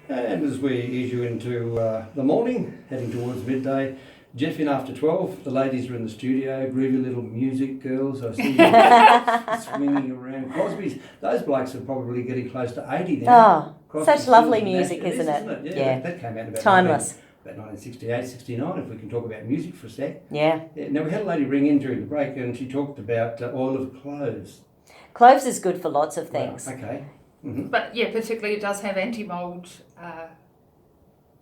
And as we ease you into the morning, heading towards midday, Jeff in after 12, the ladies are in the studio, groovy little music girls. I see you swinging around. Crosby's, those blokes are probably getting close to 80 now. Oh, such lovely music, isn't it? Yeah. That came out about timeless. About 1968, 69, if we can talk about music for a sec. Yeah. Now, we had a lady ring in during the break and she talked about oil of cloves. Cloves is good for lots of things. Right, okay. Mm-hmm. But yeah, particularly it does have anti-mould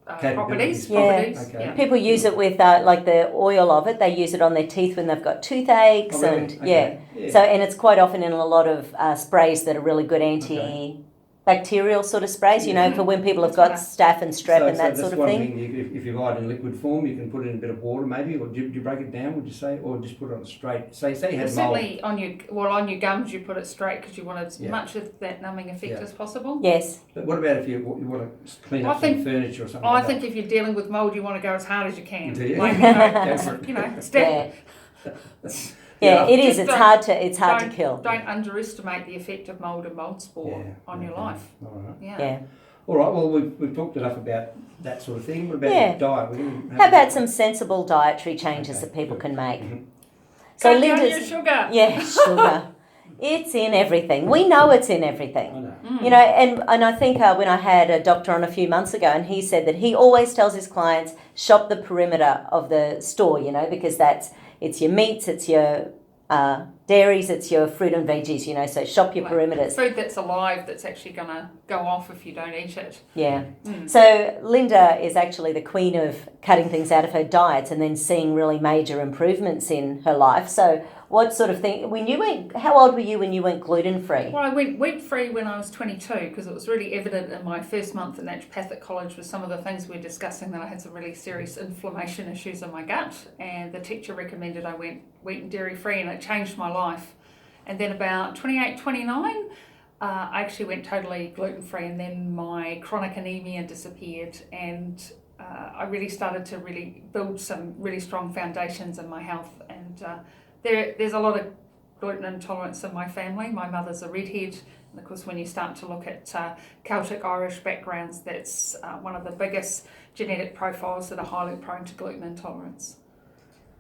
properties. Yeah. Okay. Yeah. People use it with like the oil of it. They use it on their teeth when they've got toothaches, Oh, really? and Okay. Yeah. So, and it's quite often in a lot of sprays that are really good antibacterial sort of sprays. You know, for when people have got staph and strep and that sort of thing. If you buy it in liquid form, you can put it in a bit of water, maybe, or do you break it down? Would you say, or just put it on straight? Say you had mold. Certainly on your gums, you put it straight because you want as much of that numbing effect as possible. Yes. But what about if you want to clean up some furniture or something? I think if you're dealing with mould, you want to go as hard as you can. Do you? Like, step. Yeah, it is. Just It's hard to kill. Don't underestimate the effect of mould and mould spore on your life. All right. Yeah. All right. Well, we've talked enough about that sort of thing. What about diet? How about some sensible dietary changes that people can make? Mm-hmm. So Cut down Linda's your sugar. Yeah, sugar. It's in everything. We know it's in everything. I know. You know, and I think when I had a doctor on a few months ago, and he said that he always tells his clients, shop the perimeter of the store, you know, because it's your meats, it's your dairies, it's your fruit and veggies, you know, so shop your perimeters. Food that's alive that's actually going to go off if you don't eat it. Yeah. So Linda is actually the queen of cutting things out of her diets and then seeing really major improvements in her life. So what sort of thing, how old were you when you went gluten-free? Well, I went wheat-free when I was 22 because it was really evident in my first month at naturopathic college with some of the things we were discussing that I had some really serious inflammation issues in my gut, and the teacher recommended I went wheat and dairy-free, and it changed my life. And then about 28, 29, I actually went totally gluten-free, and then my chronic anemia disappeared, and I really started to really build some really strong foundations in my health. And there's a lot of gluten intolerance in my family. My mother's a redhead, and of course when you start to look at Celtic Irish backgrounds, that's one of the biggest genetic profiles that are highly prone to gluten intolerance.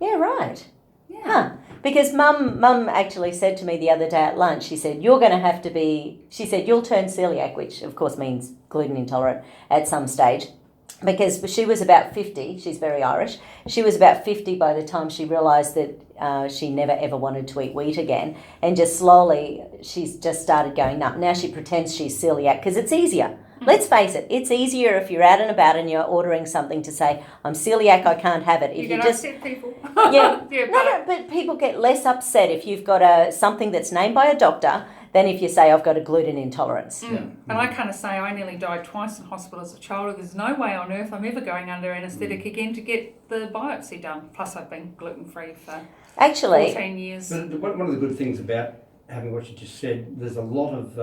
Yeah, right. Yeah. Huh. Because mum actually said to me the other day at lunch, she said, you'll turn celiac, which of course means gluten intolerant at some stage. Because she was about 50, she's very Irish, she was about 50 by the time she realised that she never ever wanted to eat wheat again. And just slowly, she's just started going, no, now she pretends she's celiac because it's easier. Let's face it, it's easier if you're out and about and you're ordering something to say, I'm celiac, I can't have it. If You're going to upset people. But people get less upset if you've got something that's named by a doctor than if you say, I've got a gluten intolerance. And I kind of say I nearly died twice in hospital as a child. There's no way on earth I'm ever going under anaesthetic again to get the biopsy done. Plus I've been gluten-free for 14 years. But one of the good things about having what you just said, there's a lot of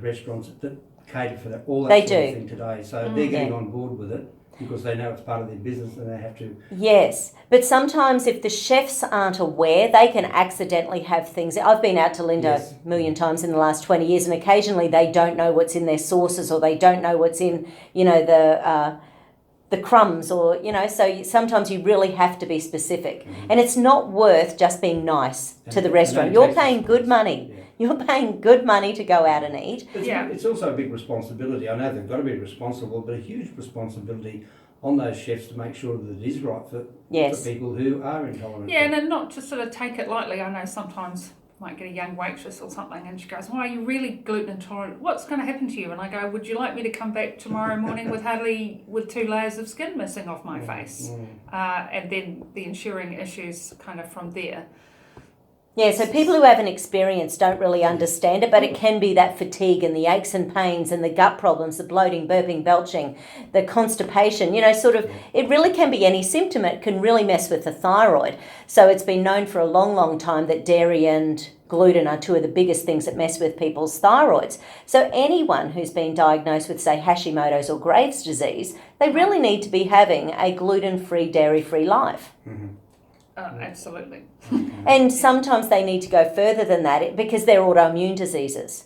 restaurants that cater for that, all that sort of thing today. So they're getting on board with it because they know it's part of their business and they have to. Yes, but sometimes if the chefs aren't aware, they can accidentally have things. I've been out to Linda a million times in the last 20 years, and occasionally they don't know what's in their sauces, or they don't know what's in, the crumbs, or, so sometimes you really have to be specific. And it's not worth just being nice to the restaurant. You're paying good money. Yeah. You're paying good money to go out and eat. It's also a big responsibility. I know they've got to be responsible, but a huge responsibility on those chefs to make sure that it is right for people who are intolerant. Yeah, and not to sort of take it lightly. I know sometimes I might get a young waitress or something and she goes, well, are you really gluten intolerant? What's going to happen to you? And I go, would you like me to come back tomorrow morning with 2 layers of skin missing off my face? And then the ensuing issues kind of from there. Yeah, so people who haven't experienced don't really understand it, but it can be that fatigue and the aches and pains and the gut problems, the bloating, burping, belching, the constipation, it really can be any symptom. It can really mess with the thyroid. So it's been known for a long, long time that dairy and gluten are 2 of the biggest things that mess with people's thyroids. So anyone who's been diagnosed with, say, Hashimoto's or Graves' disease, they really need to be having a gluten-free, dairy-free life. Mm-hmm. Absolutely. And sometimes they need to go further than that because they're autoimmune diseases.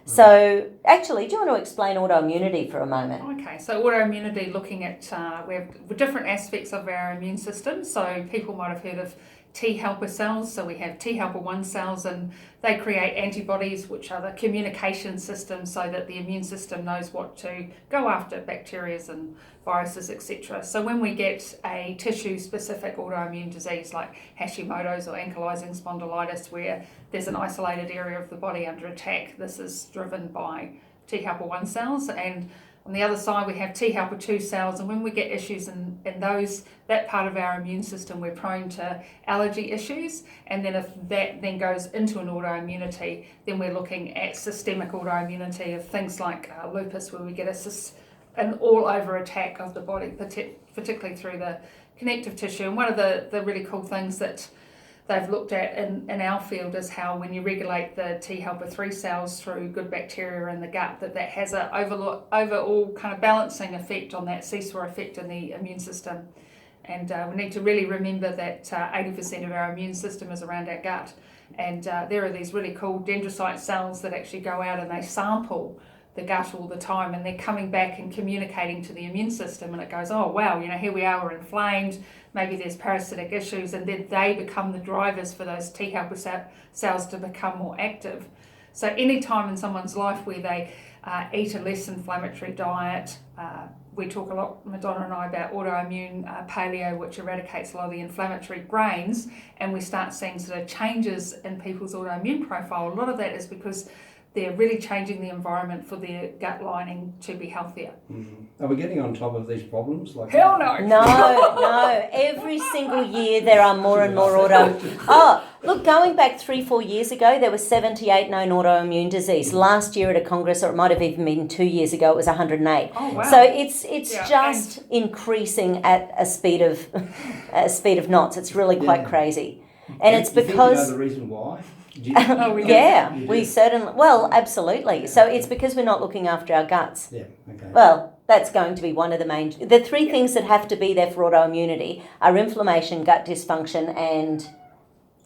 So actually, do you want to explain autoimmunity for a moment? Okay, so autoimmunity, looking at, we have different aspects of our immune system. So people might have heard of T helper cells. So we have T helper 1 cells, and they create antibodies, which are the communication system so that the immune system knows what to go after, bacteria and viruses, etc. So when we get a tissue-specific autoimmune disease like Hashimoto's or ankylosing spondylitis, where there's an isolated area of the body under attack, this is driven by T helper 1 cells. And on the other side, we have T helper 2 cells, and when we get issues in that part of our immune system, we're prone to allergy issues. And then if that then goes into an autoimmunity, then we're looking at systemic autoimmunity of things like lupus, where we get an all-over attack of the body, particularly through the connective tissue. And one of the really cool things that they've looked at in our field is how when you regulate the T helper 3 cells through good bacteria in the gut, that has an overall kind of balancing effect on that seesaw effect in the immune system. And we need to really remember that 80% of our immune system is around our gut. And there are these really cool dendrocyte cells that actually go out and they sample the gut all the time, and they're coming back and communicating to the immune system, and it goes, oh wow, here we are, we're inflamed, maybe there's parasitic issues, and then they become the drivers for those T helper cells to become more active. So any time in someone's life where they eat a less inflammatory diet, we talk a lot, Madonna and I, about autoimmune paleo, which eradicates a lot of the inflammatory grains, and we start seeing sort of changes in people's autoimmune profile. A lot of that is because they're really changing the environment for their gut lining to be healthier. Mm-hmm. Are we getting on top of these problems? Hell no! No. Every single year there are more and more look, going back 3-4 years ago, there was 78 known autoimmune disease. Last year at a congress, or it might have even been 2 years ago, it was 108. Oh, wow. So it's just increasing at a speed of knots. It's really quite crazy. And it's because... You know the reason why? We certainly, absolutely. So it's because we're not looking after our guts. Yeah, okay. Well, that's going to be one of the main... The 3 things that have to be there for autoimmunity are inflammation, gut dysfunction, and...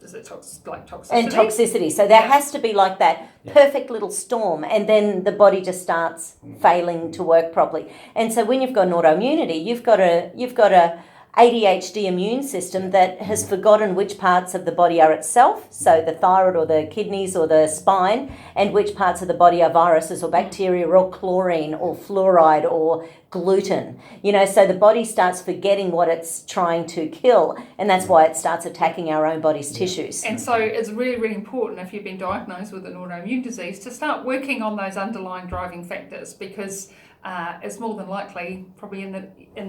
Is it toxicity? And toxicity. So there has to be like that perfect little storm, and then the body just starts failing to work properly. And so when you've got an autoimmunity, you've got a ADHD immune system that has forgotten which parts of the body are itself, so the thyroid or the kidneys or the spine, and which parts of the body are viruses or bacteria or chlorine or fluoride or gluten. So the body starts forgetting what it's trying to kill, and that's why it starts attacking our own body's tissues. And so it's really, really important if you've been diagnosed with an autoimmune disease to start working on those underlying driving factors, because it's more than likely, probably in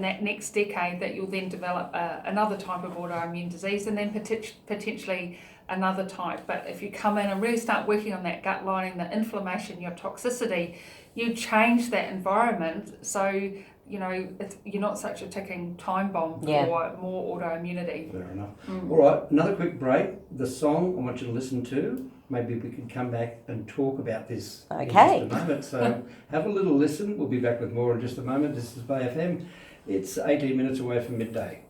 that next decade, that you'll then develop another type of autoimmune disease, and then potentially another type. But if you come in and really start working on that gut lining, the inflammation, your toxicity, you change that environment so you're not such a ticking time bomb for more autoimmunity. Fair enough. All right, another quick break. The song I want you to listen to, maybe we can come back and talk about this in just a moment. So have a little listen. We'll be back with more in just a moment. This is Bay FM. It's 18 minutes away from midday.